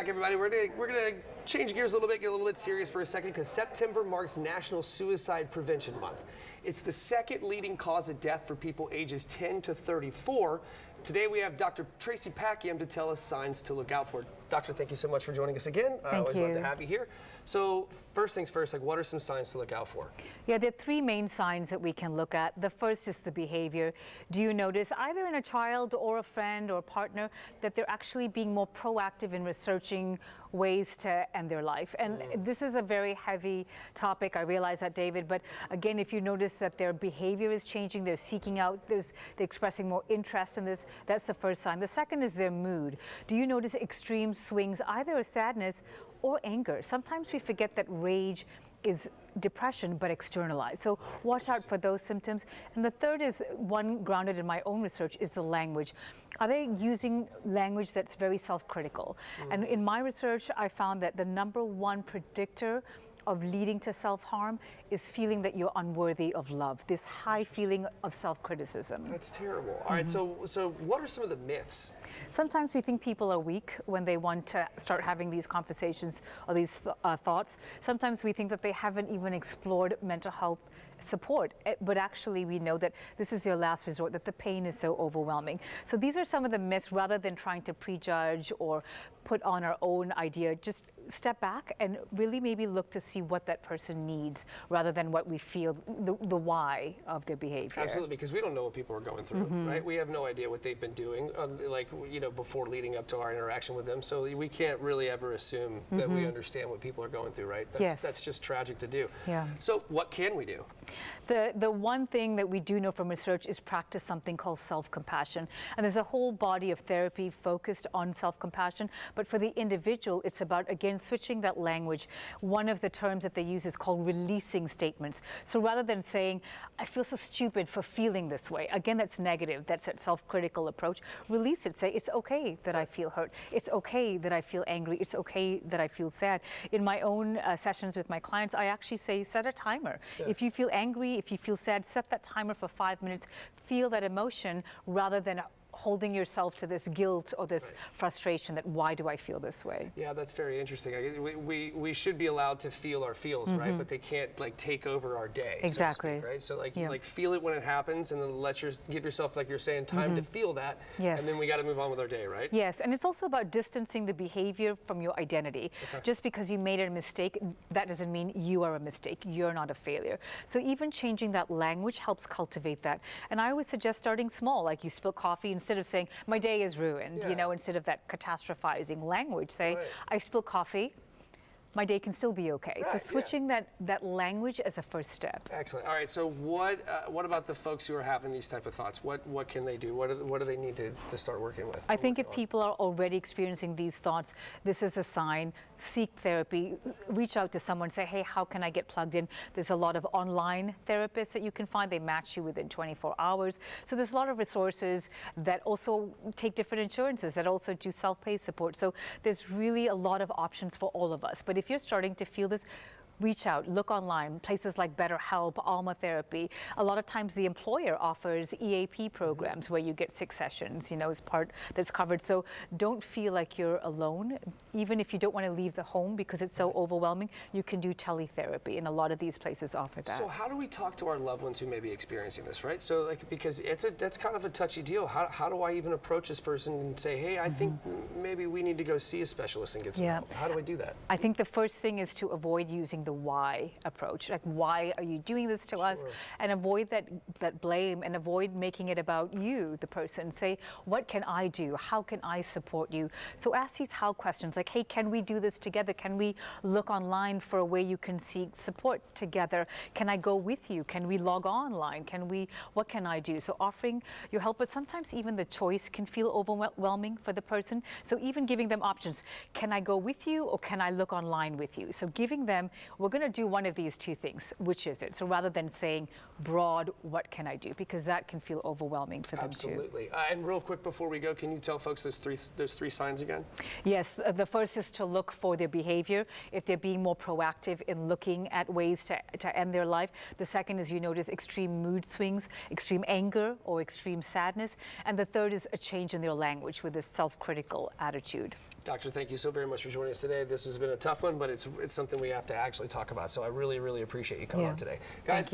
Everybody, we're gonna change gears a little bit, get a little bit serious for a second, because September marks National Suicide Prevention Month. It's the second leading cause of death for people ages 10 to 34. Today we have Dr. Tracy Packiam to tell us signs to look out for. Doctor, thank you so much for joining us again. I always love to have you here. So first things first, what are some signs to look out for? Yeah, there are three main signs that we can look at. The first is the behavior. Do you notice either in a child or a friend or a partner that they're actually being more proactive in researching ways to end their life? And this is a very heavy topic, I realize that, David, but again, if you notice that their behavior is changing, they're seeking out, they're expressing more interest in this, that's the first sign. The second is their mood. Do you notice extreme swings, either of sadness or anger? Sometimes we forget that rage is depression but externalized. So watch out for those symptoms. And the third is one grounded in my own research is the language. Are they using language that's very self-critical? And in my research, I found that the number one predictor of leading to self-harm is feeling that you're unworthy of love, this high feeling of self-criticism. That's terrible. All right, so what are some of the myths? Sometimes we think people are weak when they want to start having these conversations or these thoughts. Sometimes we think that they haven't even explored mental health support, but actually we know that this is their last resort, that the pain is so overwhelming. So these are some of the myths. Rather than trying to prejudge or put on our own idea, just step back and really maybe look to see what that person needs rather than what we feel, the why of their behavior. Absolutely, because we don't know what people are going through, right? We have no idea what they've been doing, before leading up to our interaction with them. So we can't really ever assume that we understand what people are going through, right? That's just tragic to do. Yeah. So what can we do? The one thing that we do know from research is practice something called self-compassion. And there's a whole body of therapy focused on self-compassion. But for the individual, it's about, again, switching that language. One of the terms that they use is called releasing statements. So rather than saying, I feel so stupid for feeling this way, again, that's negative. That's that self-critical approach. Release it. Say, it's okay that I feel hurt. It's okay that I feel angry. It's okay that I feel sad. In my own sessions with my clients, I actually say, set a timer. Yeah. If you feel angry, if you feel sad, set that timer for 5 minutes. Feel that emotion rather than holding yourself to this guilt or this frustration that why do I feel this way? Yeah, that's very interesting. We should be allowed to feel our feels, right? But they can't take over our day. Exactly. So to speak, right? So feel it when it happens, and then give yourself, like you're saying, time to feel that. Yes. And then we got to move on with our day, right? Yes, and it's also about distancing the behavior from your identity. Okay. Just because you made a mistake, that doesn't mean you are a mistake. You're not a failure. So even changing that language helps cultivate that. And I always suggest starting small, like you spill coffee, instead of saying, my day is ruined, instead of that catastrophizing language, say, I spill coffee, my day can still be okay. Right, so switching that language as a first step. Excellent. All right, so what about the folks who are having these type of thoughts? What can they do? What do they need to start working with? I think if people are already experiencing these thoughts, this is a sign. Seek therapy. Reach out to someone. Say, hey, how can I get plugged in? There's a lot of online therapists that you can find. They match you within 24 hours. So there's a lot of resources that also take different insurances, that also do self-pay support. So there's really a lot of options for all of us. But if you're starting to feel this, reach out, look online, places like BetterHelp, Alma Therapy. A lot of times the employer offers EAP programs where you get 6 sessions, as part that's covered. So don't feel like you're alone. Even if you don't want to leave the home because it's so overwhelming, you can do teletherapy, and a lot of these places offer that. So how do we talk to our loved ones who may be experiencing this, right? So because that's kind of a touchy deal. How do I even approach this person and say, hey, I think maybe we need to go see a specialist and get some help? How do I do that? I think the first thing is to avoid using the why approach. Like, why are you doing this to us? And avoid that blame, and avoid making it about you, the person. Say, what can I do? How can I support you? So ask these how questions, like, hey, can we do this together? Can we look online for a way you can seek support together? Can I go with you? Can we log online? What can I do? So offering your help, but sometimes even the choice can feel overwhelming for the person. So even giving them options. Can I go with you, or can I look online with you? So giving them, we're going to do one of these two things. Which is it? So rather than saying broad, what can I do? Because that can feel overwhelming for them too. Absolutely. And real quick before we go, can you tell folks those three signs again? Yes. The first is to look for their behavior. If they're being more proactive in looking at ways to end their life. The second is you notice extreme mood swings, extreme anger, or extreme sadness. And the third is a change in their language with a self-critical attitude. Doctor, thank you so very much for joining us today. This has been a tough one, but it's something we have to actually talk about. So I really, really appreciate you coming on today. Guys, Thank you.